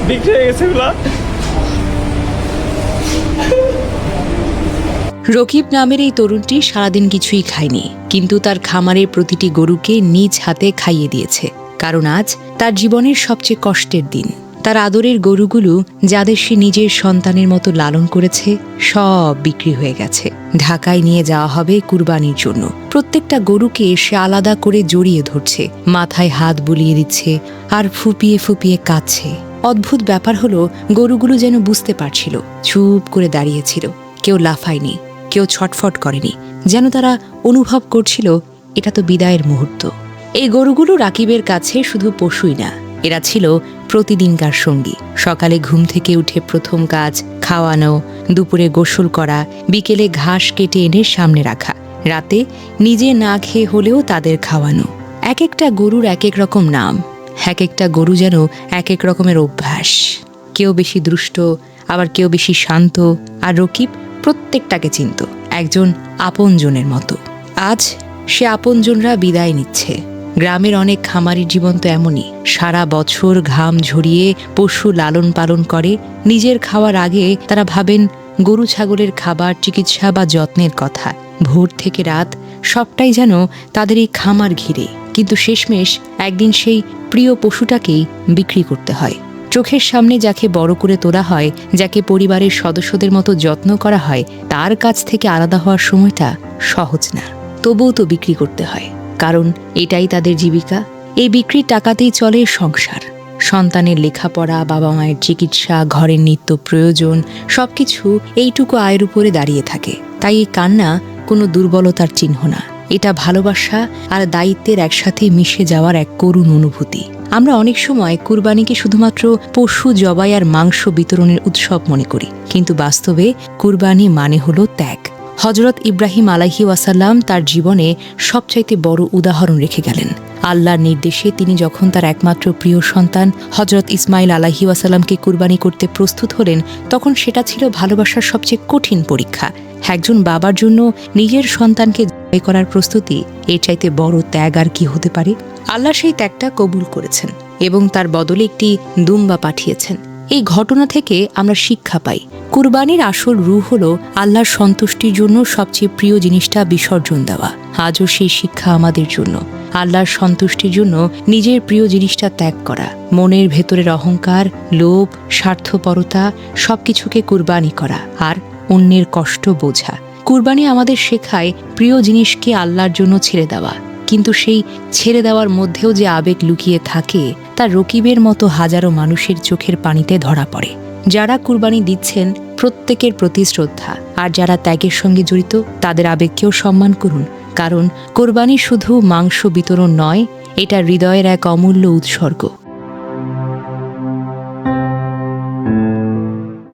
বিক্রি হয়ে গেছে এগুলা। রকিব নামের এই তরুণটি সারাদিন কিছুই খায়নি, কিন্তু তার খামারের প্রতিটি গরুকে নিজ হাতে খাইয়ে দিয়েছে। কারণ আজ তার জীবনের সবচেয়ে কষ্টের দিন। তার আদরের গরুগুলো, যাদের সে নিজের সন্তানের মতো লালন করেছে, সব বিক্রি হয়ে গেছে। ঢাকায় নিয়ে যাওয়া হবে কুরবানির জন্য। প্রত্যেকটা গরুকে সে আলাদা করে জড়িয়ে ধরছে, মাথায় হাত বুলিয়ে দিচ্ছে আর ফুপিয়ে ফুপিয়ে কাঁদছে। অদ্ভুত ব্যাপার হলো, গরুগুলো যেন বুঝতে পারছিল, চুপ করে দাঁড়িয়েছিল। কেউ লাফায়নি, কেউ ছটফট করেনি, যেন তারা অনুভব করছিল এটা তো বিদায়ের মুহূর্ত। এই গরুগুলো রাকিবের কাছে শুধু পশুই না, এরা ছিল প্রতিদিনকার সঙ্গী। সকালে ঘুম থেকে উঠে প্রথম কাজ খাওয়ানো, দুপুরে গোসল করা, বিকেলে ঘাস কেটে এনে সামনে রাখা, রাতে নিজে না খেয়ে হলেও তাদের খাওয়ানো। এক একটা গরুর এক এক রকম নাম, এক একটা গরু যেন এক এক রকমের অভ্যাস। কেউ বেশি দুষ্ট, আবার কেউ বেশি শান্ত। আর রকিব প্রত্যেকটাকে চিনত একজন আপনজনের মতো। আজ সে আপনজনরা বিদায় নিচ্ছে। গ্রামের অনেক খামারির জীবন তো এমনই, সারা বছর ঘাম ঝরিয়ে পশু লালন পালন করে। নিজের খাওয়ার আগে তারা ভাবেন গরু ছাগলের খাবার, চিকিৎসা বা যত্নের কথা। ভোর থেকে রাত সবটাই যেন তাদের এই খামার ঘিরে। কিন্তু শেষমেশ একদিন সেই প্রিয় পশুটাকেই বিক্রি করতে হয়। চোখের সামনে যাকে বড় করে তোলা হয়, যাকে পরিবারের সদস্যদের মতো যত্ন করা হয়, তার কাছ থেকে আলাদা হওয়ার সময়টা সহজ না। তবুও তো বিক্রি করতে হয়, কারণ এটাই তাদের জীবিকা। এই বিক্রির টাকাতেই চলে সংসার। সন্তানের লেখাপড়া, বাবা মায়ের চিকিৎসা, ঘরের নিত্য প্রয়োজন, সবকিছু এইটুকু আয়ের উপরে দাঁড়িয়ে থাকে। তাই এই কান্না কোনো দুর্বলতার চিহ্ন না, এটা ভালোবাসা আর দায়িত্বের একসাথে মিশে যাওয়ার এক করুণ অনুভূতি। আমরা অনেক সময় কুরবানিকে শুধুমাত্র পশু জবাই আর মাংস বিতরণের উৎসব মনে করি, কিন্তু বাস্তবে কুরবানি মানে হলো ত্যাগ। হযরত ইব্রাহিম আলাইহি ওয়াসাল্লাম তার জীবনে সবচাইতে বড় উদাহরণ রেখে গেলেন। আল্লাহর নির্দেশে তিনি যখন তার একমাত্র প্রিয় সন্তান হযরত ইসমাইল আলাইহি ওয়াসাল্লামকে কুরবানি করতে প্রস্তুত হলেন, তখন সেটা ছিল ভালোবাসার সবচেয়ে কঠিন পরীক্ষা। একজন বাবার জন্য নিজের সন্তানকে জবাই করার প্রস্তুতি, এর চাইতে বড় ত্যাগ আর কি হতে পারে? আল্লাহ সেই ত্যাগটা কবুল করেছেন এবং তার বদলে একটি দুম্বা পাঠিয়েছেন। এই ঘটনা থেকে আমরা শিক্ষা পাই, কুরবানির আসল রূহ হলো আল্লাহর সন্তুষ্টির জন্য সবচেয়ে প্রিয় জিনিসটা বিসর্জন দেওয়া। আজও সেই শিক্ষা আমাদের জন্য, আল্লাহর সন্তুষ্টির জন্য নিজের প্রিয় জিনিসটা ত্যাগ করা, মনের ভেতরের অহংকার, লোভ, স্বার্থপরতা সবকিছুকে কুরবানি করা আর অন্যের কষ্ট বোঝা। কুরবানি আমাদের শেখায় প্রিয় জিনিসকে আল্লাহর জন্য ছেড়ে দেওয়া, কিন্তু সেই ছেড়ে দেওয়ার মধ্যেও যে আবেগ লুকিয়ে থাকে তা রকিবের মতো হাজারো মানুষের চোখের পানিতে ধরা পড়ে। যারা কুরবানি দিচ্ছেন প্রত্যেকের প্রতি শ্রদ্ধা, আর যারা ত্যাগের সঙ্গে জড়িত তাদের আবেগকেও সম্মান করুন। কারণ কোরবানি শুধু মাংস বিতরণ নয়, এটা হৃদয়ের এক অমূল্য উৎসর্গ।